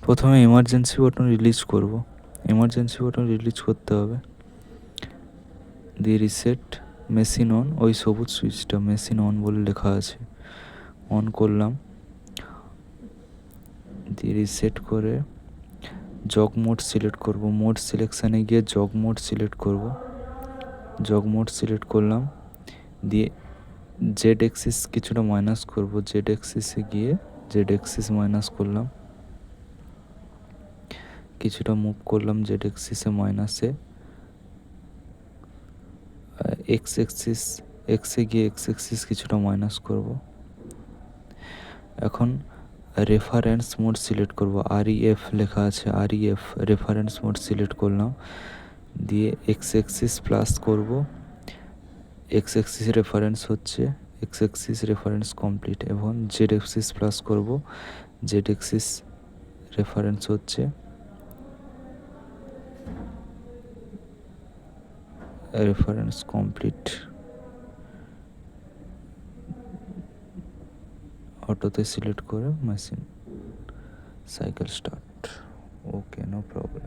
প্রথমে emergency button release করব। Emergency button release করতে হবে, দিয়ে রিসেট মেশিন অন, ওই সবুজ সুইচটা মেশিন অন বলে লেখা আছে, অন করলাম। দিয়ে রিসেট করে জগ মোড সিলেক্ট করব। মোড সিলেকশানে গিয়ে জগ মোড সিলেক্ট করব। জগ মোড সিলেক্ট করলাম, দিয়ে জেড এক্সিস কিছুটা মাইনাস করব। জেড এক্সিসে গিয়ে জেড এক্সিস মাইনাস করলাম, কিছুটা মুভ করলাম জেড এক্সিসে মাইনাসে। এক্স এক্সিস, এক্সে গিয়ে এক্স এক্সিস কিছুটা মাইনাস করব। এখন রেফারেন্স মোড সিলেক্ট করব, REF লেখা আছে, REF রেফারেন্স মোড সিলেক্ট করলাম, দিয়ে এক্স এক্সিস প্লাস করব। এক্স এক্সিস রেফারেন্স হচ্ছে, এক্স এক্সিস রেফারেন্স কমপ্লিট। এবং জেড এক্সিস প্লাস করব, জেড এক্সিস রেফারেন্স হচ্ছে, রেফারেন্স কমপ্লিট। অটোতে সিলেক্ট করে মেশিন সাইকেল স্টার্ট। ওকে, নো প্রবলেম।